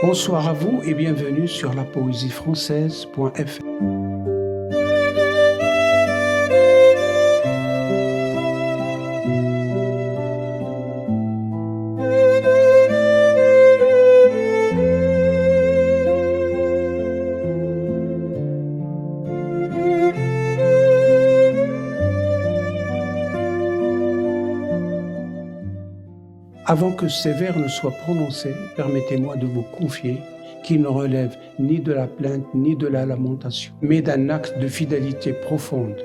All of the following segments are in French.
Bonsoir à vous et bienvenue sur lapoésiefrançaise.fr. Avant que ces vers ne soient prononcés, permettez-moi de vous confier qu'ils ne relèvent ni de la plainte ni de la lamentation, mais d'un acte de fidélité profonde,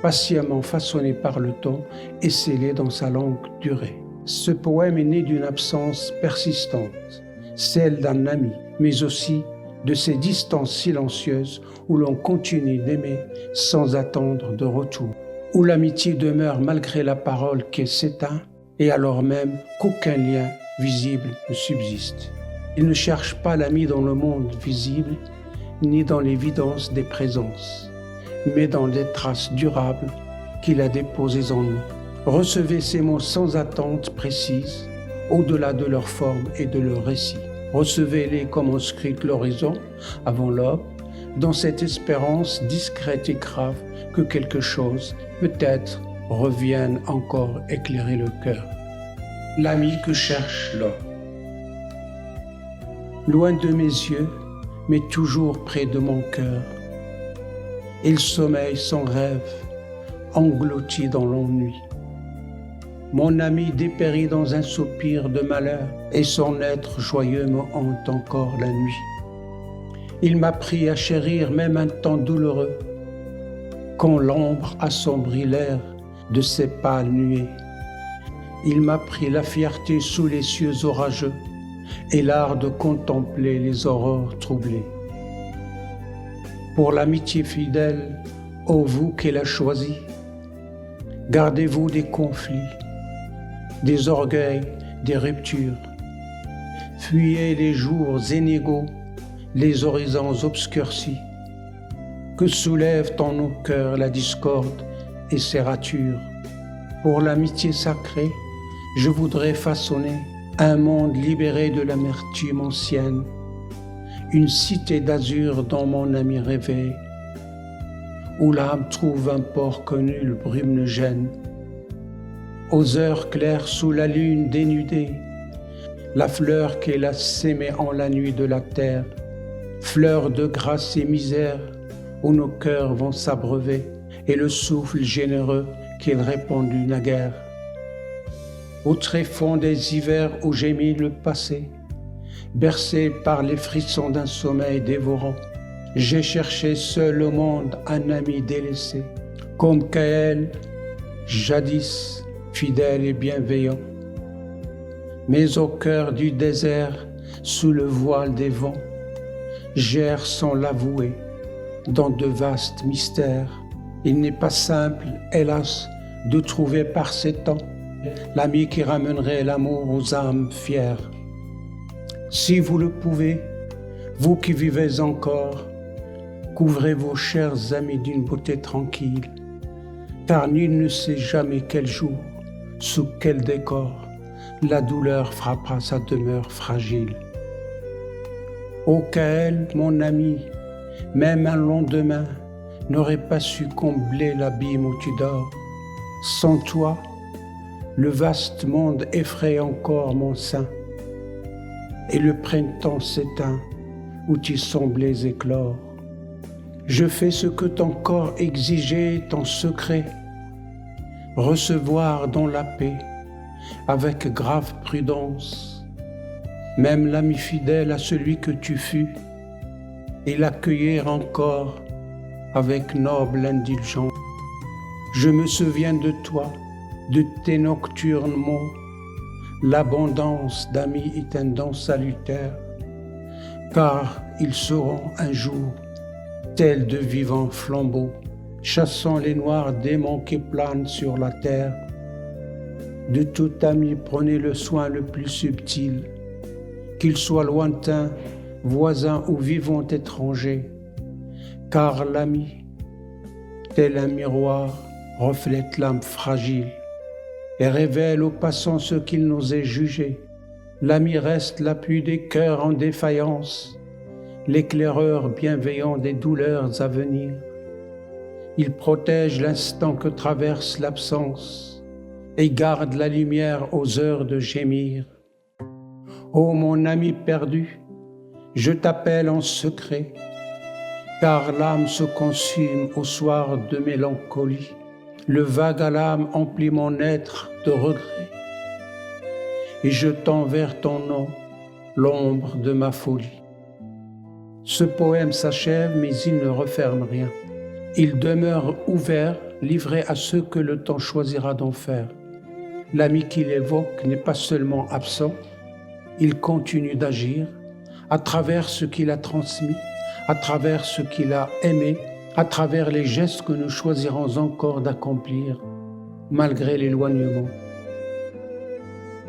patiemment façonné par le temps et scellé dans sa longue durée. Ce poème est né d'une absence persistante, celle d'un ami, mais aussi de ces distances silencieuses où l'on continue d'aimer sans attendre de retour, où l'amitié demeure malgré la parole qui s'éteint, et alors même qu'aucun lien visible ne subsiste. Il ne cherche pas l'ami dans le monde visible, ni dans l'évidence des présences, mais dans des traces durables qu'il a déposées en nous. Recevez ces mots sans attente précise, au-delà de leur forme et de leur récit. Recevez-les comme inscrite l'horizon avant l'aube, dans cette espérance discrète et grave que quelque chose, peut-être, revienne encore éclairer le cœur. L'ami que cherche l'homme. Loin de mes yeux, mais toujours près de mon cœur, il sommeille sans rêve, englouti dans l'ennui. Mon ami dépérit dans un soupir de malheur, et son être joyeux me hante encore la nuit. Il m'apprit à chérir même un temps douloureux, quand l'ombre assombrit l'air de ses pâles nuées. Il m'apprit la fierté sous les cieux orageux et l'art de contempler les aurores troublées. Pour l'amitié fidèle, ô vous qu'il a choisi, gardez-vous des conflits, des orgueils, des ruptures. Fuyez les jours inégaux, les horizons obscurcis, que soulèvent en nos cœurs la discorde et ses ratures. Pour l'amitié sacrée, je voudrais façonner un monde libéré de l'amertume ancienne, une cité d'azur dont mon ami rêvait, où l'âme trouve un port que nulle brume ne gêne. Aux heures claires sous la lune dénudée, la fleur qu'elle a sémée en la nuit de la terre, fleur de grâce et misère, où nos cœurs vont s'abreuver, et le souffle généreux qu'il répandit naguère. Au tréfonds des hivers où gémit le passé, bercé par les frissons d'un sommeil dévorant, j'ai cherché seul au monde un ami délaissé, comme Caël, jadis fidèle et bienveillant. Mais au cœur du désert, sous le voile des vents, j'erre sans l'avouer, dans de vastes mystères. Il n'est pas simple, hélas, de trouver par ces temps l'ami qui ramènerait l'amour aux âmes fières. Si vous le pouvez, vous qui vivez encore, couvrez vos chers amis d'une beauté tranquille, car nul ne sait jamais quel jour, sous quel décor, la douleur frappera sa demeure fragile. Ô Caël, mon ami, même un lendemain n'aurait pas su combler l'abîme où tu dors. Sans toi, le vaste monde effraie encore mon sein, et le printemps s'éteint où tu semblais éclore. Je fais ce que ton corps exigeait en secret, recevoir dans la paix, avec grave prudence, même l'ami fidèle à celui que tu fus, et l'accueillir encore avec noble indulgence. Je me souviens de toi, de tes nocturnes mots, l'abondance d'amis est un don salutaire, car ils seront un jour tels de vivants flambeaux, chassant les noirs démons qui planent sur la terre. De tout ami prenez le soin le plus subtil, qu'il soit lointain, voisin ou vivant étranger, car l'ami, tel un miroir, reflète l'âme fragile et révèle aux passants ce qu'il n'osait juger. L'ami reste l'appui des cœurs en défaillance, l'éclaireur bienveillant des douleurs à venir. Il protège l'instant que traverse l'absence et garde la lumière aux heures de gémir. Ô mon ami perdu, je t'appelle en secret, car l'âme se consume au soir de mélancolie. Le vague à l'âme emplit mon être de regrets, et je tends vers ton nom l'ombre de ma folie. Ce poème s'achève, mais il ne referme rien. Il demeure ouvert, livré à ceux que le temps choisira d'en faire. L'ami qu'il évoque n'est pas seulement absent, il continue d'agir à travers ce qu'il a transmis, à travers ce qu'il a aimé, à travers les gestes que nous choisirons encore d'accomplir, malgré l'éloignement.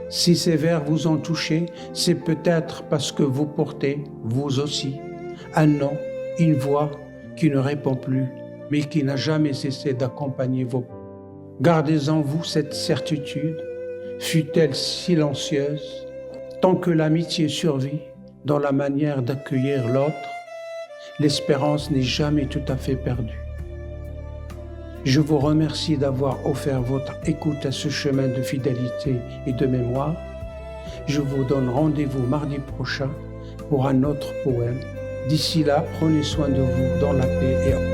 Si ces vers vous ont touché, c'est peut-être parce que vous portez, vous aussi, un nom, une voix qui ne répond plus, mais qui n'a jamais cessé d'accompagner vos pas. Gardez en vous cette certitude, fût-elle silencieuse, tant que l'amitié survit dans la manière d'accueillir l'autre, l'espérance n'est jamais tout à fait perdue. Je vous remercie d'avoir offert votre écoute à ce chemin de fidélité et de mémoire. Je vous donne rendez-vous mardi prochain pour un autre poème. D'ici là, prenez soin de vous dans la paix et